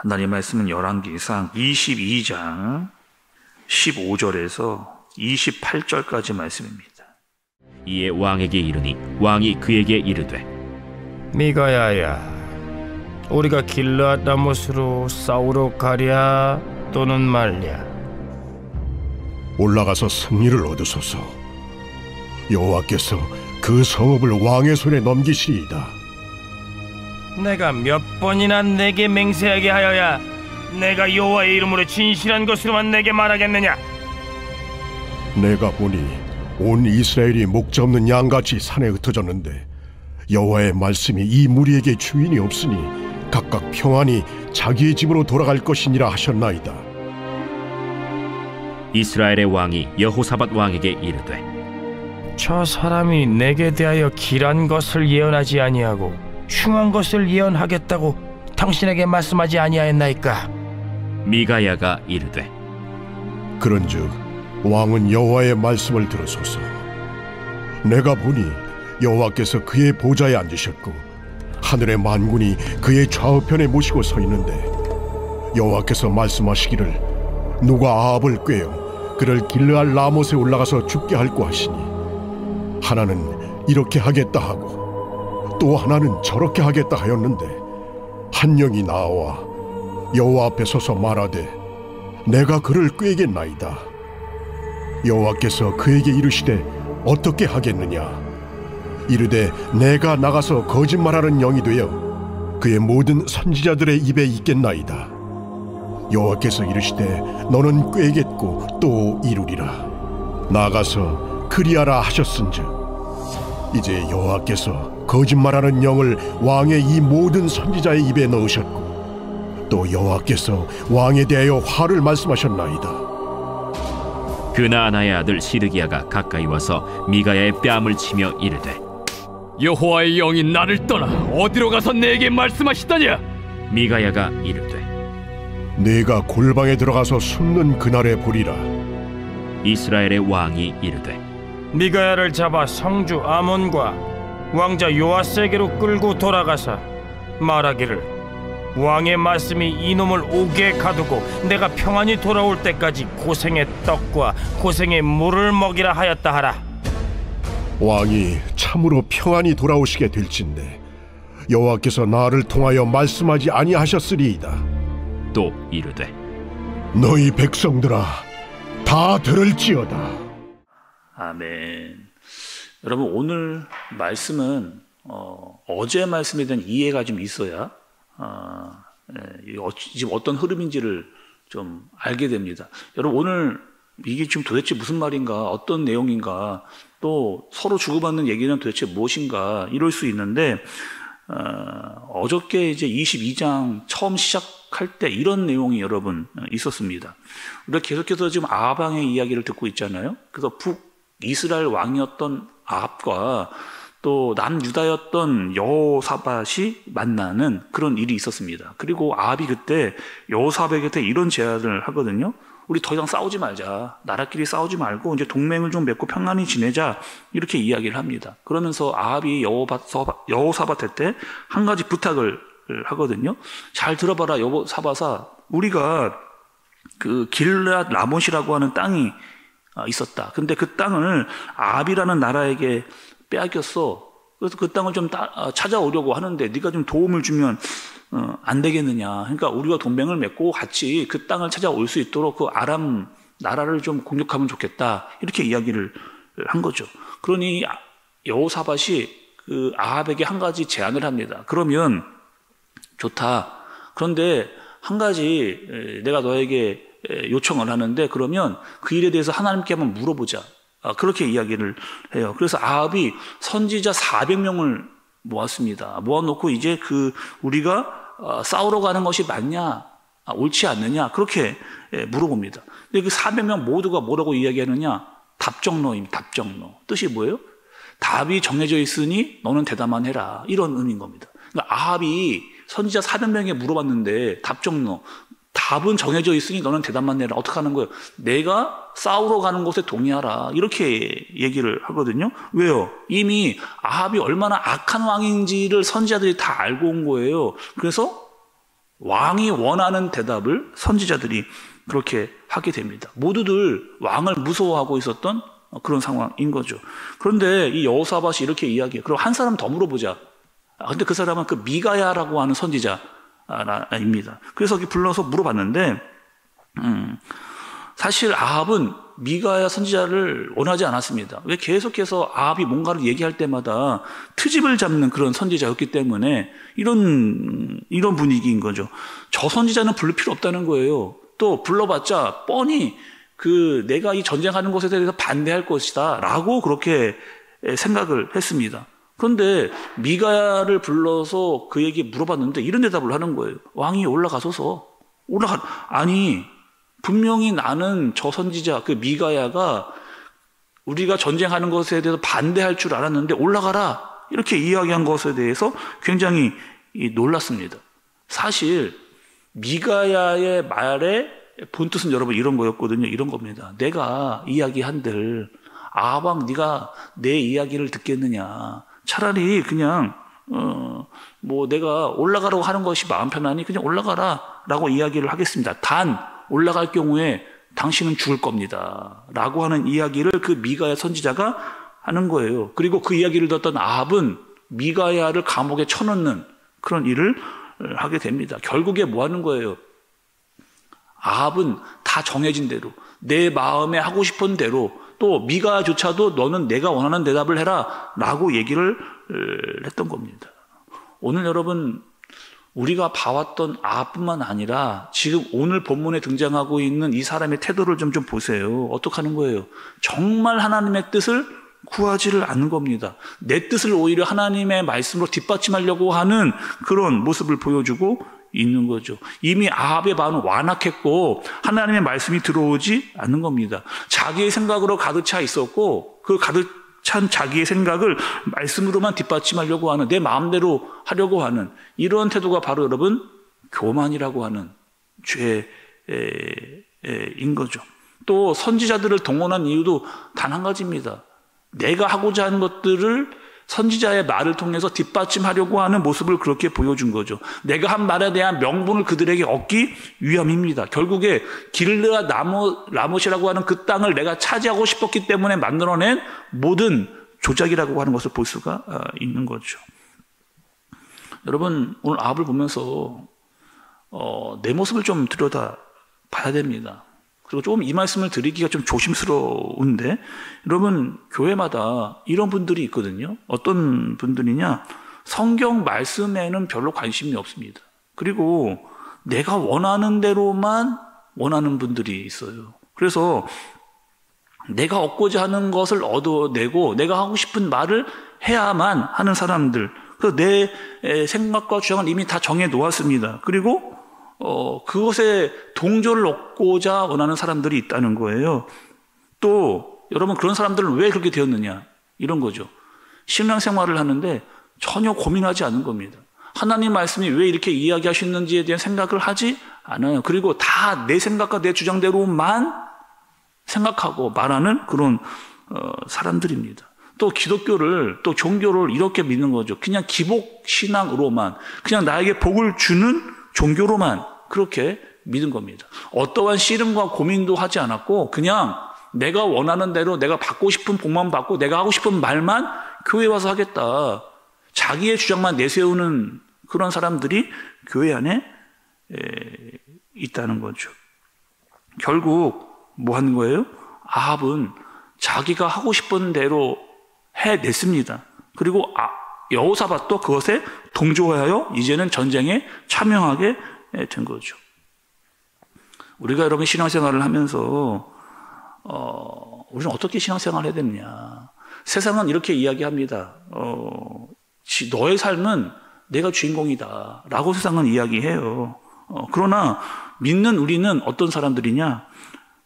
하나님 말씀은 열왕기상 22장 15절에서 28절까지 말씀입니다. 이에 왕에게 이르니 왕이 그에게 이르되 미가야야, 우리가 길르앗 라못으로 싸우러 가랴 또는 말랴? 올라가서 승리를 얻으소서. 여호와께서 그 성읍을 왕의 손에 넘기시리이다. 내가 몇 번이나 내게 맹세하게 하여야 내가 여호와의 이름으로 진실한 것으로만 내게 말하겠느냐? 내가 보니 온 이스라엘이 목자없는 양같이 산에 흩어졌는데 여호와의 말씀이 이 무리에게 주인이 없으니 각각 평안히 자기의 집으로 돌아갈 것이니라 하셨나이다. 이스라엘의 왕이 여호사밧 왕에게 이르되 저 사람이 내게 대하여 길한 것을 예언하지 아니하고 흉한 것을 예언하겠다고 당신에게 말씀하지 아니하였나이까? 미가야가 이르되 그런즉 왕은 여호와의 말씀을 들으소서. 내가 보니 여호와께서 그의 보좌에 앉으셨고 하늘의 만군이 그의 좌우편에 모시고 서 있는데 여호와께서 말씀하시기를 누가 아합을 꾀어 그를 길르앗 라못에 올라가서 죽게 할꼬 하시니 하나는 이렇게 하겠다 하고 또 하나는 저렇게 하겠다 하였는데 한 영이 나와 여호와 앞에 서서 말하되 내가 그를 꾀겠나이다. 여호와께서 그에게 이르시되 어떻게 하겠느냐? 이르되 내가 나가서 거짓말하는 영이 되어 그의 모든 선지자들의 입에 있겠나이다. 여호와께서 이르시되 너는 꾀겠고 또 이루리라. 나가서 그리하라 하셨은즉 이제 여호와께서 거짓말하는 영을 왕의 이 모든 선지자의 입에 넣으셨고 또 여호와께서 왕에 대하여 화를 말씀하셨나이다. 그 나아나의 아들 시드기야가 가까이 와서 미가야의 뺨을 치며 이르되 여호와의 영이 나를 떠나 어디로 가서 내게 말씀하시더냐? 미가야가 이르되 내가 골방에 들어가서 숨는 그날에 보리라. 이스라엘의 왕이 이르되 미가야를 잡아 성주 아몬과 왕자 요아스에게로 끌고 돌아가서 말하기를 왕의 말씀이 이놈을 옥에 가두고 내가 평안히 돌아올 때까지 고생의 떡과 고생의 물을 먹이라 하였다 하라. 왕이 참으로 평안히 돌아오시게 될진데 여호와께서 나를 통하여 말씀하지 아니하셨으리이다. 또 이르되 너희 백성들아 다 들을지어다. 아멘. 여러분, 오늘 말씀은 어제 말씀에 대한 이해가 좀 있어야 지금 어떤 흐름인지를 좀 알게 됩니다. 여러분, 오늘 이게 지금 도대체 무슨 말인가, 어떤 내용인가, 또 서로 주고받는 얘기는 도대체 무엇인가 이럴 수 있는데 어저께 이제 22장 처음 시작할 때 이런 내용이 여러분 있었습니다. 우리가 계속해서 지금 아합 왕의 이야기를 듣고 있잖아요. 그래서 북이스라엘 왕이었던 아합과 또 남유다였던 여호사밧이 만나는 그런 일이 있었습니다. 그리고 아합이 그때 여호사밧한테 이런 제안을 하거든요. 우리 더 이상 싸우지 말자. 나라끼리 싸우지 말고 이제 동맹을 좀 맺고 평안히 지내자. 이렇게 이야기를 합니다. 그러면서 아합이 여호사밧한테 한 가지 부탁을 하거든요. 잘 들어봐라, 여호사밧아. 우리가 그 길르앗 라못이라고 하는 땅이 있었다. 근데 그 땅을 아합이라는 나라에게 빼앗겼어. 그래서 그 땅을 좀 찾아오려고 하는데 네가 좀 도움을 주면 안 되겠느냐. 그러니까 우리가 동맹을 맺고 같이 그 땅을 찾아올 수 있도록 그 아람 나라를 좀 공격하면 좋겠다. 이렇게 이야기를 한 거죠. 그러니 여호사밧이 그 아합에게 한 가지 제안을 합니다. 그러면 좋다. 그런데 한 가지 내가 너에게 요청을 하는데 그러면 그 일에 대해서 하나님께 한번 물어보자. 그렇게 이야기를 해요. 그래서 아합이 선지자 400명을 모았습니다. 모아놓고 이제 우리가 싸우러 가는 것이 맞냐, 옳지 않느냐, 그렇게 물어봅니다. 근데 그 400명 모두가 뭐라고 이야기하느냐? 답정너임, 답정너. 뜻이 뭐예요? 답이 정해져 있으니 너는 대답만 해라. 이런 의미인 겁니다. 그러니까 아합이 선지자 400명에게 물어봤는데 답정너. 답은 정해져 있으니 너는 대답만 해라. 어떻게 하는 거예요? 내가 싸우러 가는 곳에 동의하라. 이렇게 얘기를 하거든요. 왜요? 이미 아합이 얼마나 악한 왕인지를 선지자들이 다 알고 온 거예요. 그래서 왕이 원하는 대답을 선지자들이 그렇게 하게 됩니다. 모두들 왕을 무서워하고 있었던 그런 상황인 거죠. 그런데 이 여호사밧이 이렇게 이야기해요. 그럼 한 사람 더 물어보자. 근데 그 사람은 그 미가야라고 하는 선지자입니다. 그래서 여기 불러서 물어봤는데 사실 아합은 미가야 선지자를 원하지 않았습니다. 왜? 계속해서 아합이 뭔가를 얘기할 때마다 트집을 잡는 그런 선지자였기 때문에 이런 분위기인 거죠. 저 선지자는 부를 필요 없다는 거예요. 또 불러봤자 뻔히 내가 이 전쟁하는 것에 대해서 반대할 것이다 라고 그렇게 생각을 했습니다. 그런데 미가야를 불러서 그에게 물어봤는데 이런 대답을 하는 거예요. 왕이 올라가소서. 아니 분명히 나는 저 선지자 그 미가야가 우리가 전쟁하는 것에 대해서 반대할 줄 알았는데 올라가라 이렇게 이야기한 것에 대해서 굉장히 놀랐습니다. 사실 미가야의 말의 본뜻은 여러분 이런 거였거든요. 이런 겁니다. 내가 이야기한들 아합 네가 내 이야기를 듣겠느냐. 차라리 그냥 내가 올라가라고 하는 것이 마음 편하니 그냥 올라가라 라고 이야기를 하겠습니다. 단 올라갈 경우에 당신은 죽을 겁니다 라고 하는 이야기를 그 미가야 선지자가 하는 거예요. 그리고 그 이야기를 듣던 아합은 미가야를 감옥에 쳐넣는 그런 일을 하게 됩니다. 결국에 뭐 하는 거예요? 아합은 다 정해진 대로 내 마음에 하고 싶은 대로 또 미가야조차도 너는 내가 원하는 대답을 해라 라고 얘기를 했던 겁니다. 오늘 여러분 우리가 봐왔던 아합뿐만 아니라 지금 오늘 본문에 등장하고 있는 이 사람의 태도를 좀 보세요. 어떻게 하는 거예요? 정말 하나님의 뜻을 구하지를 않는 겁니다. 내 뜻을 오히려 하나님의 말씀으로 뒷받침하려고 하는 그런 모습을 보여주고 있는 거죠. 이미 아합의 마음은 완악했고 하나님의 말씀이 들어오지 않는 겁니다. 자기의 생각으로 가득 차 있었고 그 가득 찬 자기의 생각을 말씀으로만 뒷받침하려고 하는 내 마음대로 하려고 하는 이런 태도가 바로 여러분 교만이라고 하는 죄인 거죠. 또 선지자들을 동원한 이유도 단 한 가지입니다. 내가 하고자 하는 것들을 선지자의 말을 통해서 뒷받침하려고 하는 모습을 그렇게 보여준 거죠. 내가 한 말에 대한 명분을 그들에게 얻기 위함입니다. 결국에 길르앗 라못이라고 하는 그 땅을 내가 차지하고 싶었기 때문에 만들어낸 모든 조작이라고 하는 것을 볼 수가 있는 거죠. 여러분 오늘 아합을 보면서 내 모습을 좀 들여다 봐야 됩니다. 그리고 조금 이 말씀을 드리기가 좀 조심스러운데 여러분 교회마다 이런 분들이 있거든요. 어떤 분들이냐? 성경 말씀에는 별로 관심이 없습니다. 그리고 내가 원하는 대로만 원하는 분들이 있어요. 그래서 내가 얻고자 하는 것을 얻어내고 내가 하고 싶은 말을 해야만 하는 사람들. 그래서 내 생각과 주장은 이미 다 정해 놓았습니다. 그리고 그것에 동조를 얻고자 원하는 사람들이 있다는 거예요. 또 여러분 그런 사람들은 왜 그렇게 되었느냐? 이런 거죠. 신앙생활을 하는데 전혀 고민하지 않는 겁니다. 하나님 말씀이 왜 이렇게 이야기하시는지에 대한 생각을 하지 않아요. 그리고 다 내 생각과 내 주장대로만 생각하고 말하는 그런 사람들입니다. 또 기독교를 또 종교를 이렇게 믿는 거죠. 그냥 기복신앙으로만 그냥 나에게 복을 주는 종교로만 그렇게 믿은 겁니다. 어떠한 씨름과 고민도 하지 않았고 그냥 내가 원하는 대로 내가 받고 싶은 복만 받고 내가 하고 싶은 말만 교회에 와서 하겠다. 자기의 주장만 내세우는 그런 사람들이 교회 안에 있다는 거죠. 결국 뭐 하는 거예요? 아합은 자기가 하고 싶은 대로 해냈습니다. 그리고 여호사밧도 그것에 동조하여 이제는 전쟁에 참여하게 된 거죠. 우리가 여러분 신앙생활을 하면서 우리는 어떻게 신앙생활을 해야 되느냐? 세상은 이렇게 이야기합니다. 너의 삶은 내가 주인공이다 라고 세상은 이야기해요. 그러나 믿는 우리는 어떤 사람들이냐?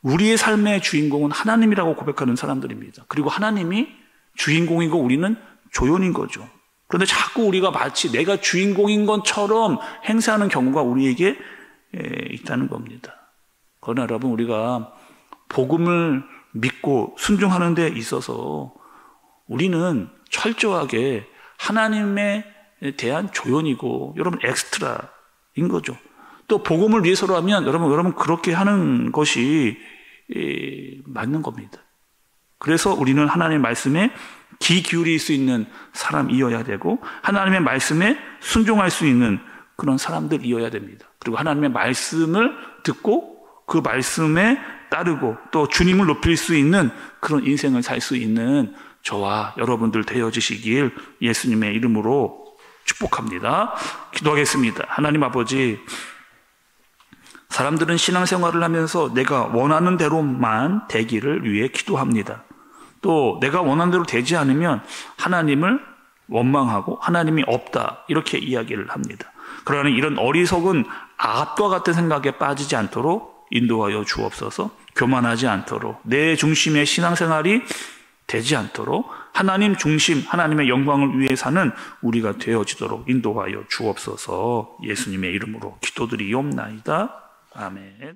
우리의 삶의 주인공은 하나님이라고 고백하는 사람들입니다. 그리고 하나님이 주인공이고 우리는 조연인 거죠. 그런데 자꾸 우리가 마치 내가 주인공인 것처럼 행세하는 경우가 우리에게 있다는 겁니다. 그러나 여러분 우리가 복음을 믿고 순종하는 데 있어서 우리는 철저하게 하나님에 대한 조연이고 여러분 엑스트라인 거죠. 또 복음을 위해서라면 여러분 그렇게 하는 것이 맞는 겁니다. 그래서 우리는 하나님의 말씀에 귀 기울일 수 있는 사람이어야 되고 하나님의 말씀에 순종할 수 있는 그런 사람들이어야 됩니다. 그리고 하나님의 말씀을 듣고 그 말씀에 따르고 또 주님을 높일 수 있는 그런 인생을 살 수 있는 저와 여러분들 되어지시길 예수님의 이름으로 축복합니다. 기도하겠습니다. 하나님 아버지, 사람들은 신앙생활을 하면서 내가 원하는 대로만 되기를 위해 기도합니다. 또 내가 원하는 대로 되지 않으면 하나님을 원망하고 하나님이 없다 이렇게 이야기를 합니다. 그러나 이런 어리석은 아합과 같은 생각에 빠지지 않도록 인도하여 주옵소서. 교만하지 않도록 내 중심의 신앙생활이 되지 않도록 하나님 중심, 하나님의 영광을 위해 사는 우리가 되어지도록 인도하여 주옵소서. 예수님의 이름으로 기도드리옵나이다. 아멘.